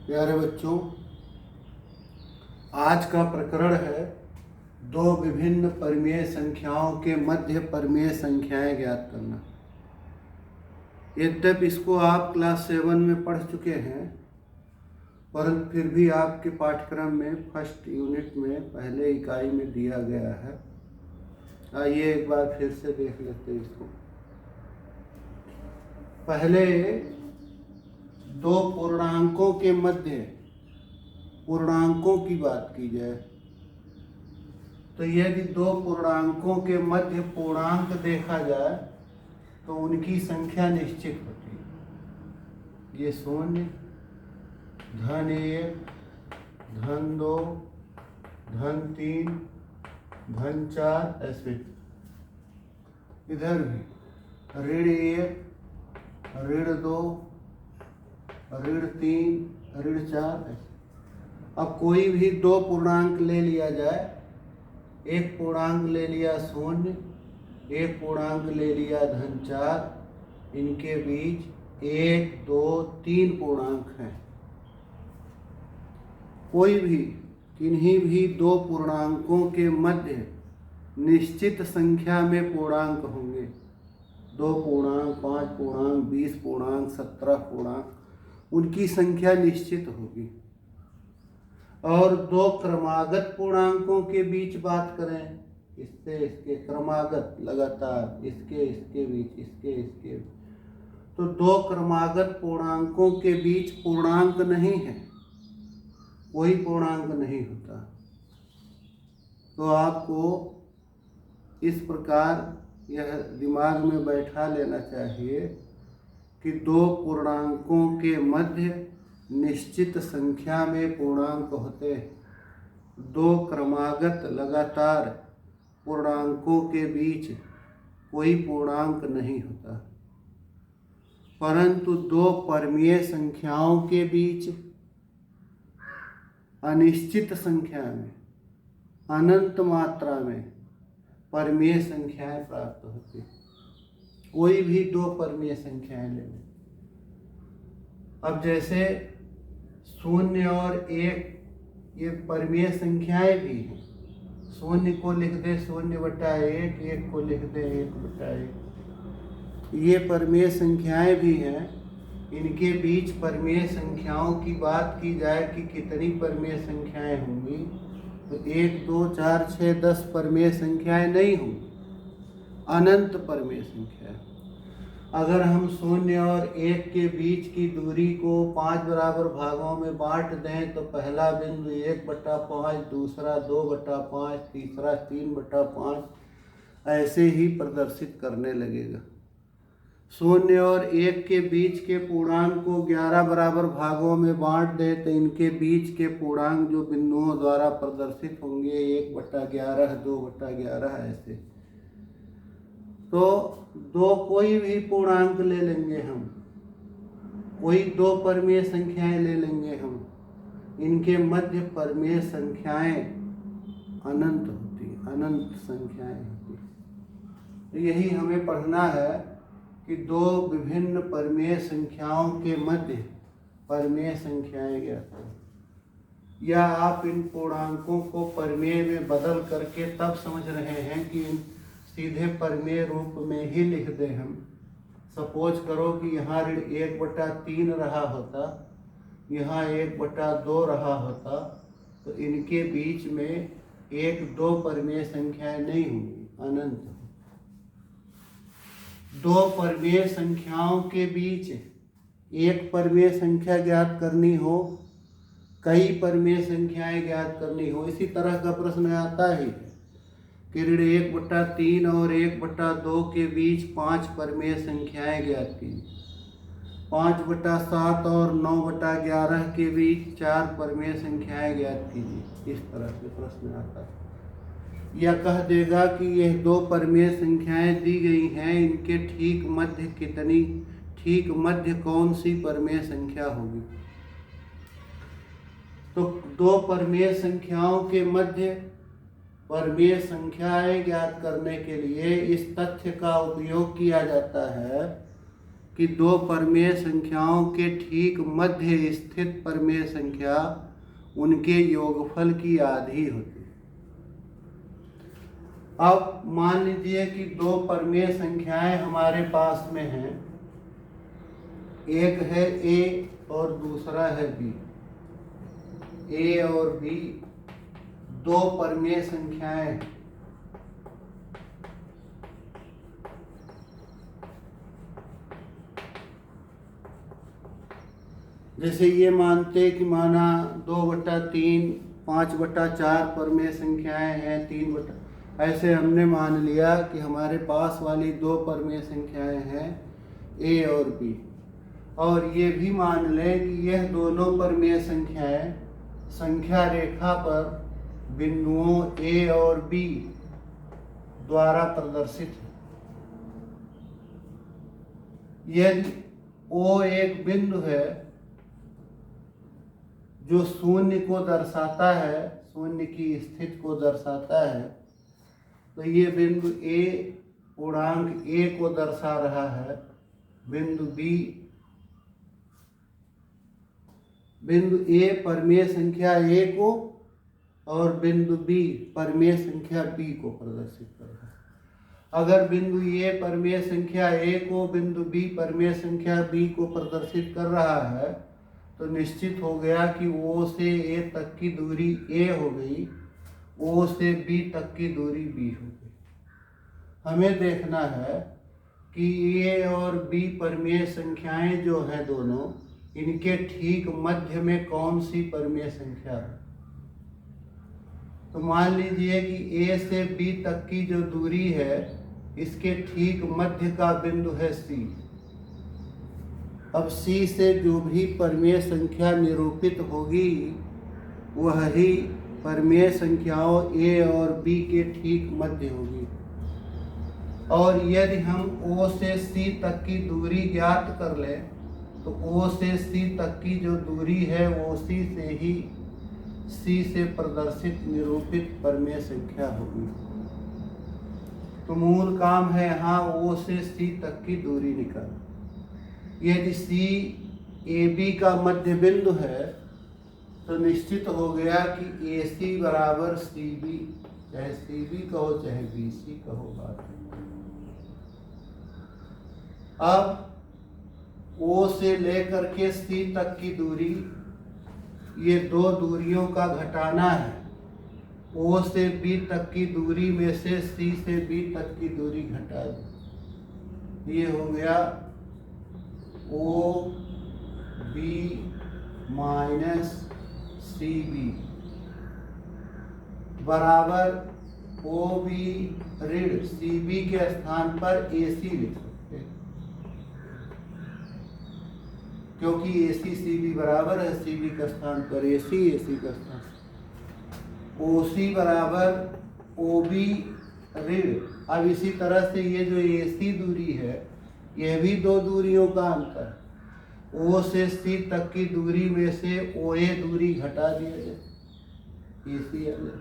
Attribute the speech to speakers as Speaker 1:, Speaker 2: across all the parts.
Speaker 1: प्यारे बच्चों, आज का प्रकरण है दो विभिन्न परिमेय संख्याओं के मध्य परिमेय संख्याएं ज्ञात करना। यद्यपि इसको आप क्लास 7 में पढ़ चुके हैं, परंतु फिर भी आपके पाठ्यक्रम में फर्स्ट यूनिट में पहले इकाई में दिया गया है। आइए एक बार फिर से देख लेते हैं इसको। पहले दो पूर्णांकों के मध्य पूर्णांकों की बात की जाए तो यदि दो पूर्णांकों के मध्य पूर्णांक देखा जाए तो उनकी संख्या निश्चित होती है। ये शून्य, धन 1, धन 2, धन 3, धन 4, ऐसे। इधर भी ऋण 1, ऋण 2, ऋण 3, ऋण 4, ऐसे। अब कोई भी दो पूर्णांक ले लिया जाए, एक पूर्णांक ले लिया शून्य, एक पूर्णांक ले लिया धन 4, इनके बीच 1, 2, 3 पूर्णांक हैं। कोई भी किन्हीं भी दो पूर्णांकों के मध्य निश्चित संख्या में पूर्णांक होंगे। 2 पूर्णांक, 5 पूर्णांक, 20 पूर्णांक, 17 पूर्णांक, उनकी संख्या निश्चित होगी। और दो क्रमागत पूर्णांकों के बीच बात करें, इससे इसके क्रमागत लगातार, इसके बीच, इसके, तो दो क्रमागत पूर्णांकों के बीच पूर्णांक नहीं है, कोई पूर्णांक नहीं होता। तो आपको इस प्रकार यह दिमाग में बैठा लेना चाहिए कि दो पूर्णांकों के मध्य निश्चित संख्या में पूर्णांक होते हैं। दो क्रमागत लगातार पूर्णांकों के बीच कोई पूर्णांक नहीं होता, परंतु दो परिमेय संख्याओं के बीच अनिश्चित संख्या में, अनंत मात्रा में परिमेय संख्याएं प्राप्त होती हैं। कोई भी दो परिमेय संख्याएं ले लें। अब जैसे 0 और 1 ये परिमेय संख्याएं भी हैं। 0 को लिख दे 0/1, 1 को लिख दे 1/1। ये परिमेय संख्याएं भी हैं। इनके बीच परिमेय संख्याओं की बात की जाए कि कितनी परिमेय संख्याएं होंगी, तो 1, 2, 4, 6, 10 परिमेय संख्याएं नहीं होंगी, अनंत परिमेय संख्या। अगर हम 0 और 1 के बीच की दूरी को 5 बराबर भागों में बांट दें तो पहला बिंदु 1/5, दूसरा 2/5, तीसरा 3/5, ऐसे ही प्रदर्शित करने लगेगा। 0 और 1 के बीच के पूर्णांक को 11 बराबर भागों में बांट दे तो इनके बीच के पूर्णांक जो बिंदुओं द्वारा प्रदर्शित होंगे 1/11, 2/11, ऐसे। तो दो कोई भी पूर्णांक ले लेंगे हम, कोई दो परिमेय संख्याएं ले लेंगे हम, इनके मध्य परिमेय संख्याएं अनंत होती, अनंत संख्याएं होती। तो यही हमें पढ़ना है कि दो विभिन्न परिमेय संख्याओं के मध्य परिमेय संख्याएं ज्ञात करें, या आप इन पूर्णांकों को परिमेय में बदल करके तब समझ रहे हैं कि सीधे परिमेय रूप में ही लिख दें हम। सपोज करो कि यहाँ ऋण 1/3 रहा होता, यहाँ 1/2 रहा होता, तो इनके बीच में 1, 2 परिमेय संख्याएं नहीं होंगी, अनंत। दो परिमेय संख्याओं के बीच एक परिमेय संख्या ज्ञात करनी हो, कई परिमेय संख्याएं ज्ञात करनी हो, इसी तरह का प्रश्न आता ही है कि ऋण 1/3 और 1/2 के बीच 5 परिमेय संख्याएं ज्ञात कीजिए। 5/7 और 9/11 के बीच 4 परिमेय संख्याएं ज्ञात कीजिए। इस तरह से प्रश्न आता है। या कह देगा कि यह दो परिमेय संख्याएं दी गई हैं, इनके ठीक मध्य कौन सी परिमेय संख्या होगी। तो दो परिमेय संख्याओं के मध्य परिमेय संख्याएं ज्ञात करने के लिए इस तथ्य का उपयोग किया जाता है कि दो परमेय संख्याओं के ठीक मध्य स्थित परमेय संख्या उनके योगफल की आधी होती है। अब मान लीजिए कि दो परमेय संख्याएं हमारे पास में हैं, एक है a और दूसरा है b। a और b दो परमेय संख्याएं हैं। जैसे ये मानते कि माना 2/3 5/4 परमेय संख्याएं हैं, 3/, ऐसे हमने मान लिया कि हमारे पास वाली दो परमेय संख्याएं हैं a और b। और ये भी मान लें कि यह दोनों परमेय संख्याएं संख्या रेखा पर बिंदुओं a और b द्वारा प्रदर्शित है। यदि O एक बिंदु है जो शून्य को दर्शाता है, शून्य की स्थिति को दर्शाता है, तो ये बिंदु A पूर्णांक A को दर्शा रहा है, बिंदु A परमेय संख्या A को और बिंदु B परमेय संख्या B को प्रदर्शित कर रहा है। अगर बिंदु A परमेय संख्या A को, बिंदु B परमेय संख्या B को प्रदर्शित कर रहा है, तो निश्चित हो गया कि O से A तक की दूरी A हो गई, O से B तक की दूरी B हो गई। हमें देखना है कि A और B परमेय संख्याएं जो हैं दोनों, इनके ठीक मध्य में कौन सी परमेय संख्या है। तो मान लीजिए कि A से B तक की जो दूरी है, इसके ठीक मध्य का बिंदु है C। अब C से जो भी परमेय संख्या निरूपित होगी, वह ही परमेय संख्याओं A और B के ठीक मध्य होगी। और यदि हम O से C तक की दूरी ज्ञात कर लें, तो O से C तक की जो दूरी है वो C से ही C से प्रदर्शित निरूपित परमेय संख्या होगी। तो मूल काम है यहाँ O से C तक की दूरी निकालना। यदि C AB का मध्य बिंदु है, तो निश्चित हो गया कि AC बराबर CB, चाहे CB कहो चाहे BC कहो बात। अब O से लेकर के C तक की दूरी, ये दो दूरियों का घटाना है। O से B तक की दूरी में से C से B तक की दूरी घटा दो। ये हो गया OB माइनस CB बराबर OB ऋण CB के स्थान पर AC लिख सकते हैं, क्योंकि AC CB बराबर है, CB का स्थान पर AC, AC का स्थान OC बराबर OB ऋण। अब इसी तरह से ये जो AC दूरी है, यह भी दो दूरियों का अंतर है। O से C तक की दूरी में से OA दूरी घटा दिया जाए, AC आ जाए।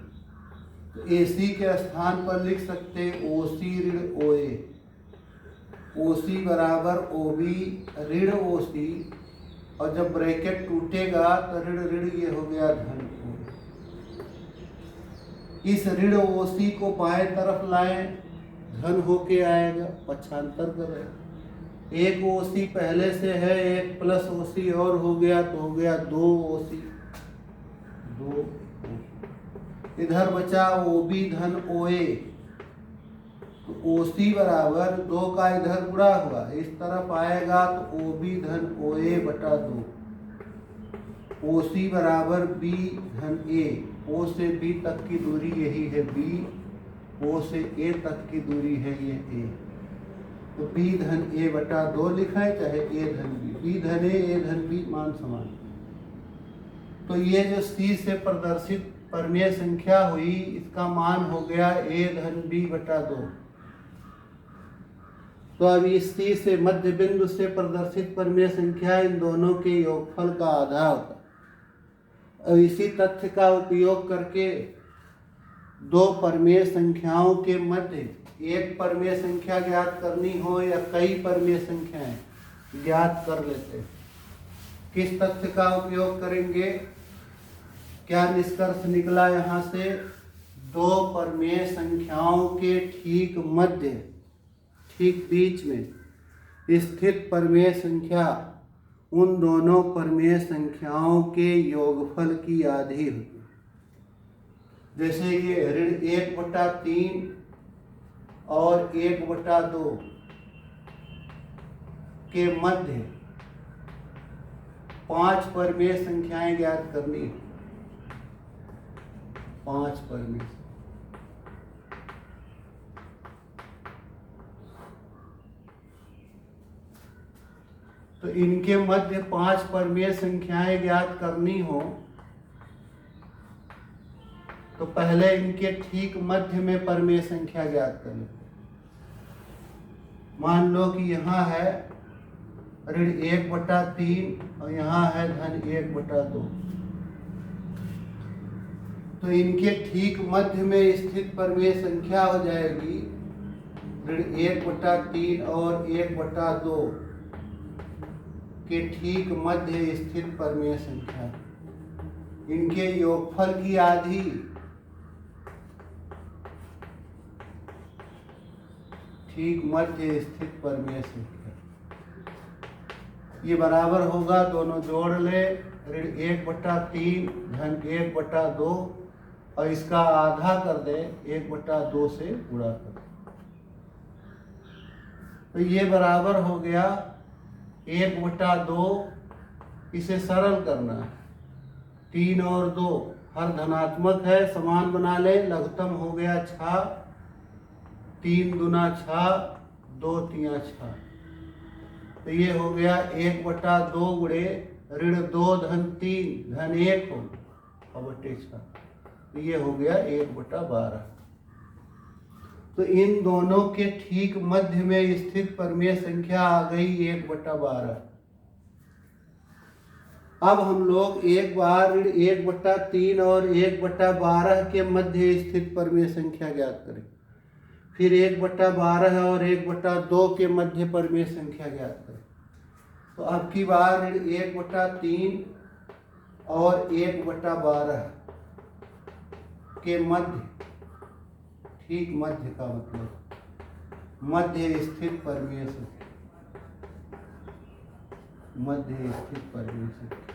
Speaker 1: तो AC के स्थान पर लिख सकते OC ऋण OA, OC बराबर OB ऋण OC, और जब ब्रैकेट टूटेगा तो ऋण ऋण ये हो गया धन OA। इस ऋण OC को बाएं तरफ लाएं, धन होके आएगा, पक्षांतर करें। एक OC पहले से है, एक प्लस OC और हो गया, तो हो गया 2 OC, 2 इधर बचा OB धन OA, तो OC बराबर 2 का इधर गुणा हुआ, इस तरफ आएगा तो OB धन OA बटा 2। OC बराबर B धन A, O से B तक की दूरी यही है B, O से A तक की दूरी है ये A, तो B धन A बटा 2 लिखा है, चाहे A धन B, B धन A धन B मान समान। तो ये जो C से प्रदर्शित परमेय संख्या हुई, इसका मान हो गया A धन B बटा 2। तो अब इस C से मध्य बिंदु से प्रदर्शित परमेय संख्या इन दोनों के योगफल का आधा होता है। अब इसी तथ्य का उपयोग करके दो परमेय संख्याओं के मध्य एक परमेय संख्या ज्ञात करनी हो या कई परमेय संख्याएं, ज्ञात कर लेते हैं। किस तथ्य का उपयोग करेंगे? क्या निष्कर्ष निकला यहाँ से? दो परमेय संख्याओं के ठीक मध्य, ठीक बीच में स्थित परमेय संख्या उन दोनों परमेय संख्याओं के योगफल की आधी होगी। जैसे ये ऋण 1/3 और 1/2 के मध्य 5 परमेय संख्याएं ज्ञात करनी है। 5 परमेय, तो इनके मध्य 5 परमेय संख्याएं ज्ञात करनी हो तो पहले इनके ठीक मध्य में परमेय संख्या ज्ञात कर लेते। मान लो कि यहाँ है ऋण 1/3 और यहाँ है धन 1/2, तो इनके ठीक मध्य में स्थित परमेय संख्या हो जाएगी ऋण 1/3 और 1/2 के ठीक मध्य स्थित परमेय संख्या। इनके योगफल की आधी ठीक मध्य स्थित परमेय संख्या। ये बराबर होगा, दोनों जोड़ ले, ऋण 1/3 धन 1/2 और इसका आधा कर दे 1/2 से गुणा कर दे। तो ये बराबर हो गया 1/2। इसे सरल करना है, 3 और 2 हर धनात्मक है, समान बना ले, लघुत्तम हो गया 6, 3 दूना 6, 2 तिया 6। तो ये हो गया 1/2 गुणे ऋण 2 धन 3 धन 1 हो और बटे 6, तो ये हो गया 1/12। तो इन दोनों के ठीक मध्य में स्थित परमेय संख्या आ गई 1/12। अब हम लोग एक बार ऋण 1/3 और 1/12 के मध्य स्थित परमेय संख्या ज्ञात करें, फिर 1/12 और 1/2 के मध्य परमेय संख्या ज्ञात करें। तो अब की बार ऋण 1/3 और 1/12 के मध्य, ठीक मध्य का मतलब मध्य स्थित परमेय संख्या, मध्य स्थित परमेय संख्या।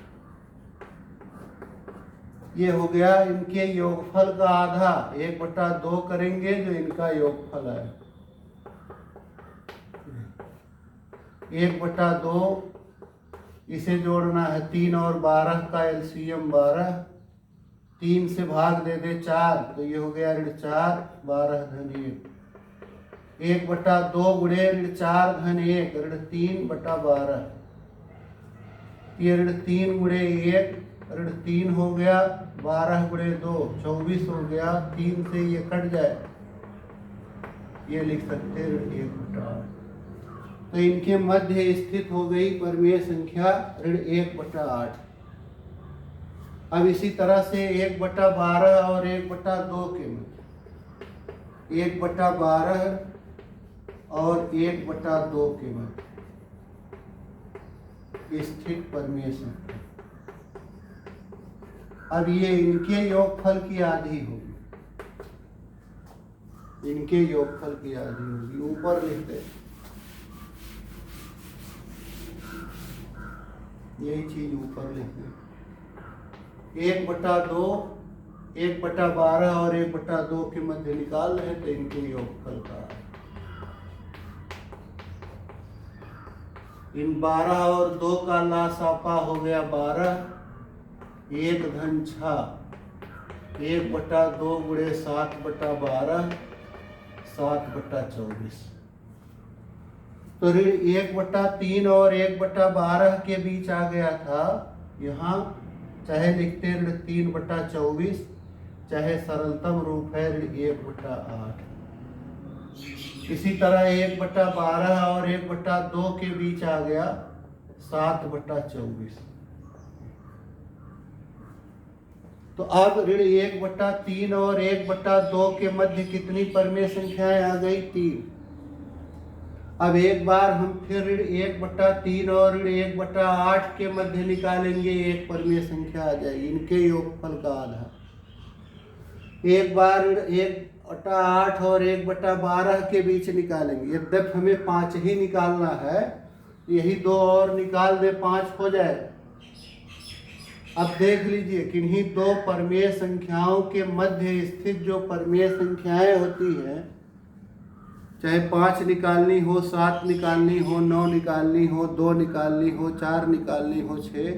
Speaker 1: ये हो गया इनके योगफल का आधा, 1/2 करेंगे जो इनका योगफल है 1/2। इसे जोड़ना है 3 और 12 का एलसीएम 12, 3 से भाग दे दे 4, तो ये हो गया ऋण 4 12 धन 1। 1/2 गुणे ऋण 4 धन 1 ऋण 3/12। ये ऋण 3 गुणे 1 ऋण 3 हो गया, 12 गुणे 2 24 हो गया, 3 से ये कट जाए, ये लिख सकते हैं ऋण 1/8। तो इनके मध्य स्थित हो गई परमेय संख्या ऋण 1/8। अब इसी तरह से 1/12 और 1/2 के मध्य, 1/12 और 1/2 के मध्य स्थित परमेय संख्या। अब ये इनके योगफल की आधी होगी, इनके योगफल की आधी होगी। ऊपर लिखते हैं यही चीज ऊपर लिखते, 1/2 1/12 और 1/2 के मध्य निकाल रहे तो इनके योगफल का इन 12 और 2 का लासापा हो गया 12, 1 धन 6, 1/2 गुणे 7/12 7/24। तो ऋण 1/3 और 1/12 के बीच आ गया था, यहाँ चाहे लिखते ऋण 3/24, चाहे सरलतम रूप है ऋण 1/8। इसी तरह 1/12 और 1/2 के बीच आ गया 7/24। तो अब ऋण 1/3 और 1/2 के मध्य कितनी परमेय संख्याएं आ गई? 3। अब एक बार हम फिर ऋण 1/3 और ऋण 1/8 के मध्य निकालेंगे, एक परिमेय संख्या आ जाएगी, इनके योगफल का आधा। एक बार ऋण 1/8 और 1/12 के बीच निकालेंगे, यद्यप हमें 5 ही निकालना है, यही 2 और निकाल दे 5 हो जाएगा। अब देख लीजिए किन्हीं दो परिमेय संख्याओं के मध्य स्थित जो परिमेय संख्याएं होती हैं, चाहे 5 निकालनी हो, 7 निकालनी हो, 9 निकालनी हो, 2 निकालनी हो, 4 निकालनी हो, 6,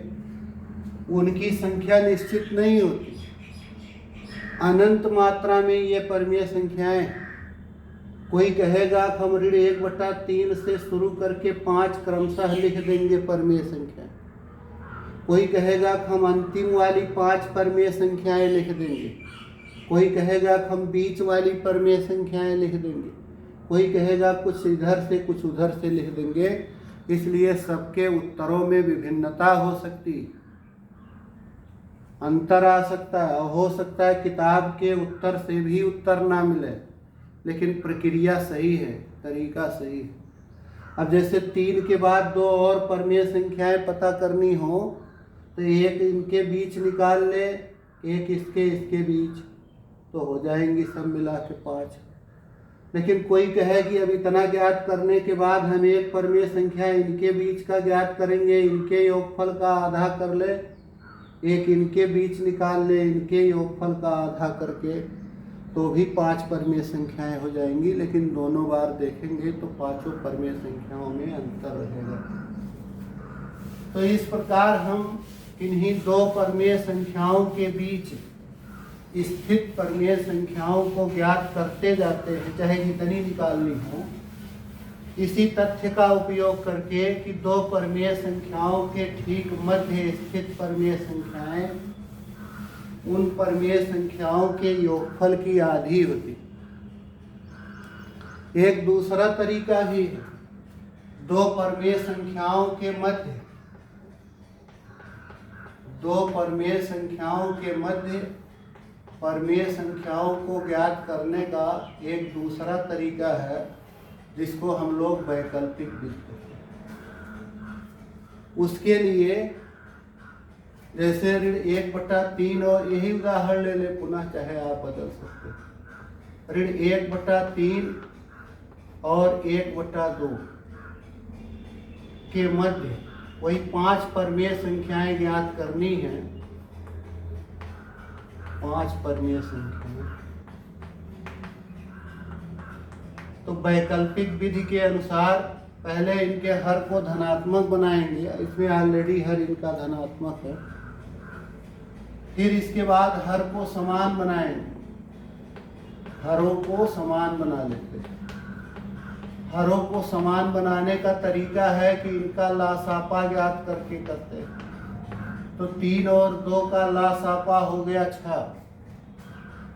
Speaker 1: उनकी संख्या निश्चित नहीं होती, अनंत मात्रा में ये परिमेय संख्याएं। कोई कहेगा कि हम ऋण 1/3 से शुरू करके 5 क्रमशः लिख देंगे परिमेय संख्या, कोई कहेगा कि हम अंतिम वाली 5 परिमेय संख्याएं लिख देंगे, कोई कहेगा कि हम बीच वाली परिमेय संख्याएं लिख देंगे, कोई कहेगा कुछ इधर से कुछ उधर से लिख देंगे। इसलिए सबके उत्तरों में विभिन्नता हो सकती, अंतर आ सकता है, हो सकता है किताब के उत्तर से भी उत्तर ना मिले, लेकिन प्रक्रिया सही है, तरीका सही है। अब जैसे 3 के बाद 2 और परिमेय संख्याएं पता करनी हो तो एक इनके बीच निकाल ले, एक इसके बीच, तो हो जाएंगी सब मिला के 5। लेकिन कोई कहे कि अब इतना ज्ञात करने के बाद हम एक परिमेय संख्या इनके बीच का ज्ञात करेंगे, इनके योगफल का आधा कर ले, एक इनके बीच निकाल ले, इनके योगफल का आधा करके, तो भी 5 परिमेय संख्याएं हो जाएंगी। लेकिन दोनों बार देखेंगे तो 5 परिमेय संख्याओं में अंतर रहेगा। तो इस प्रकार हम इन्हीं दो परिमेय संख्याओं के बीच स्थित परिमेय संख्याओं को ज्ञात करते जाते हैं, चाहे जितनी निकालनी हो, इसी तथ्य का उपयोग करके कि दो परिमेय संख्याओं के ठीक मध्य स्थित परिमेय संख्याएं उन परिमेय संख्याओं के योगफल की आधी होती। एक दूसरा तरीका भी है, दो परिमेय संख्याओं के मध्य परिमेय संख्याओं को ज्ञात करने का एक दूसरा तरीका है, जिसको हम लोग वैकल्पिक विधि कहते हैं। उसके लिए जैसे ऋण 1/3 और यही उदाहरण ले ले, पुनः चाहे आप बदल सकते हैं। ऋण 1/3 और 1/2 के मध्य वही 5 परिमेय संख्याएं ज्ञात करनी है। 5 परिमेय संख्याएं तो वैकल्पिक विधि के अनुसार पहले इनके हर को धनात्मक बनाएंगे, इसमें ऑलरेडी हर इनका धनात्मक है। फिर इसके बाद हर को समान बनाएंगे, हरों को समान बना लेते हैं। हरों को समान बनाने का तरीका है कि इनका लासापा ज्ञात करके करते हैं। तो 3 और 2 का लासापा हो गया 6।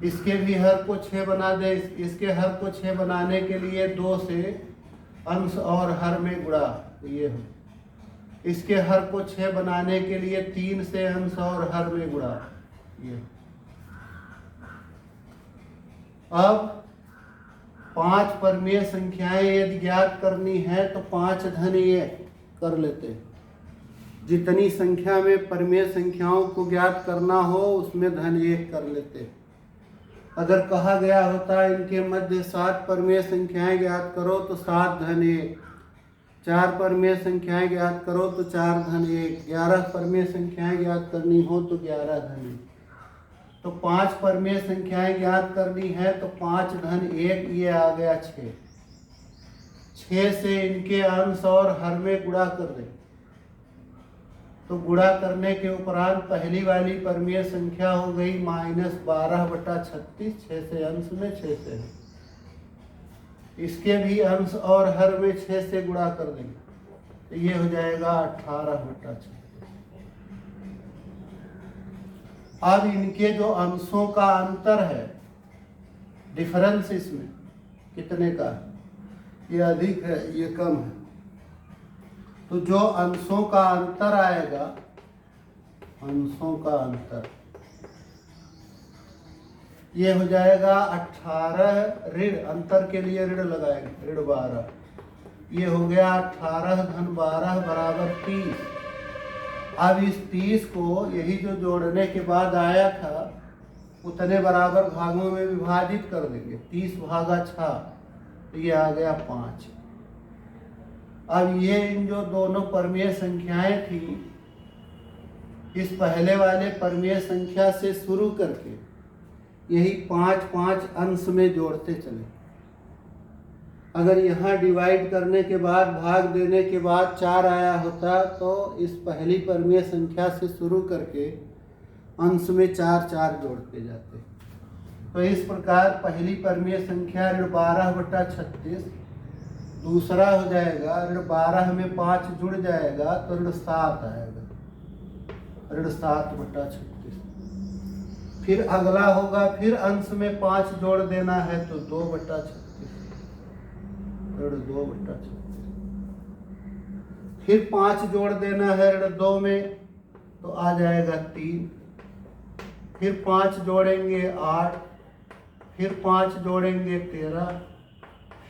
Speaker 1: इसके भी हर को 6 बना दे। इसके हर को 6 बनाने के लिए 2 से अंश और हर में गुणा, ये हो। इसके हर को 6 बनाने के लिए 3 से अंश और हर में गुणा, ये। अब 5 परिमेय संख्याएं यदि ज्ञात करनी है तो 5 धन ये कर लेते हैं। जितनी संख्या में परिमेय संख्याओं को ज्ञात करना हो उसमें धन 1 कर लेते हैं। अगर कहा गया होता इनके मध्य 7 परिमेय संख्याएं ज्ञात करो तो 7 धन 1, 4 परिमेय संख्याएं ज्ञात करो तो 4 धन 1, 11 परिमेय संख्याएं ज्ञात करनी हो तो 11 धन 1। तो 5 परिमेय संख्याएं ज्ञात करनी है तो 5 धन 1, ये आ गया 6। 6 से इनके अंश और हर में गुणा कर दें। तो गुणा करने के उपरांत पहली वाली परिमेय संख्या हो गई -12/36, 6 से अंश में 6 से है। इसके भी अंश और हर में 6 से गुणा कर देंगे तो ये हो जाएगा 18/36। अब इनके जो अंशों का अंतर है, डिफरेंस इसमें कितने का है, ये अधिक है ये कम है। तो जो अंशों का अंतर आएगा, अंशों का अंतर ये हो जाएगा 18 ऋण, अंतर के लिए ऋण लगाएंगे, ऋण 12 ये हो गया 18 धन 12 बराबर 30। अब इस 30 को यही जो जोड़ने के बाद आया था उतने बराबर भागों में विभाजित कर देंगे। 30 भागा 6 तो ये आ गया 5। अब ये इन जो दोनों परमेय संख्याएं थी, इस पहले वाले परमेय संख्या से शुरू करके यही 5-5 अंश में जोड़ते चले। अगर यहाँ डिवाइड करने के बाद भाग देने के बाद 4 आया होता तो इस पहली परमेय संख्या से शुरू करके अंश में 4-4 जोड़ते जाते। तो इस प्रकार पहली परमेय संख्या ऋण 12/36, दूसरा हो जाएगा ऋण 12 में 5 जुड़ जाएगा तो ऋण 7 आएगा, ऋण 7/36। फिर अगला होगा, फिर अंश में 5 जोड़ देना है तो 2/36, ऋण 2/36। फिर 5 जोड़ देना है ऋण 2 में तो आ जाएगा 3। फिर 5 जोड़ेंगे 8, फिर 5 जोड़ेंगे 13,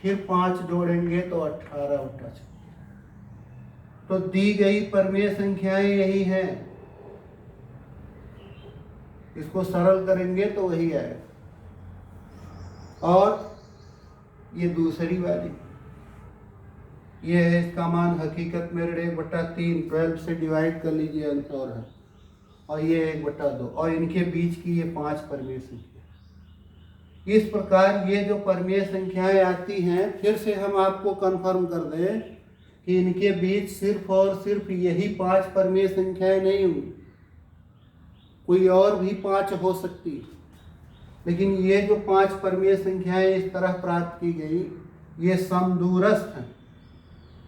Speaker 1: फिर 5 जोड़ेंगे तो 18/36। तो दी गई परमेय संख्याएं यही हैं। इसको सरल करेंगे तो वही आएगा। और ये दूसरी वाली, ये है इसका मान हकीकत में ऋण 1/3, 12 से डिवाइड कर लीजिए अंश और है, और ये 1/2, और इनके बीच की ये 5 परमेय संख्या। इस प्रकार ये जो परमेय संख्याएं आती हैं, फिर से हम आपको कंफर्म कर दें कि इनके बीच सिर्फ और सिर्फ यही 5 परमेय संख्याएं नहीं होंगी, कोई और भी 5 हो सकती, लेकिन ये जो 5 परमेय संख्याएं इस तरह प्राप्त की गई, ये समदूरस्थ हैं,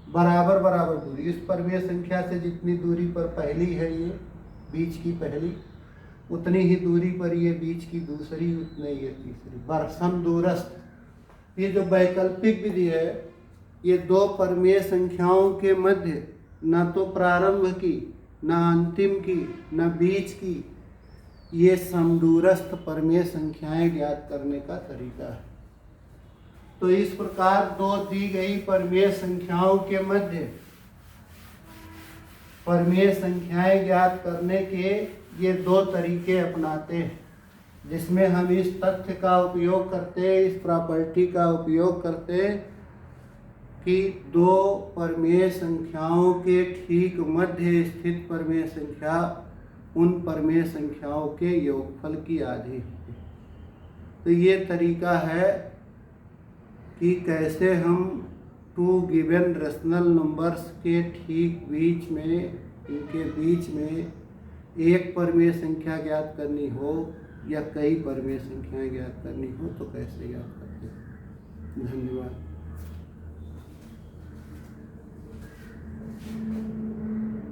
Speaker 1: बराबर बराबर दूरी। इस परमेय संख्या से जितनी दूरी पर पहली है ये बीच की पहली, उतनी ही दूरी पर ये बीच की दूसरी, उतने ये तीसरी, समदूरस्थ। ये जो वैकल्पिक विधि है, ये 2 परमेय संख्याओं के मध्य न तो प्रारंभ की, न अंतिम की, न बीच की, ये समदूरस्थ परमेय संख्याएं ज्ञात करने का तरीका है। तो इस प्रकार 2 दी गई परमेय संख्याओं के मध्य परमेय संख्याएं ज्ञात करने के ये 2 तरीके अपनाते हैं, जिसमें हम इस तथ्य का उपयोग करते हैं, इस प्रॉपर्टी का उपयोग करते हैं कि 2 परमेय संख्याओं के ठीक मध्य स्थित परमेय संख्या उन परमेय संख्याओं के योगफल की आधी होती है। तो ये तरीका है कि कैसे हम 2 गिवन रेशनल नंबर्स के ठीक बीच में, इनके बीच में एक परमेय संख्या ज्ञात करनी हो या कई परमेय संख्याएं ज्ञात करनी हो तो कैसे ज्ञात करते हैं। धन्यवाद।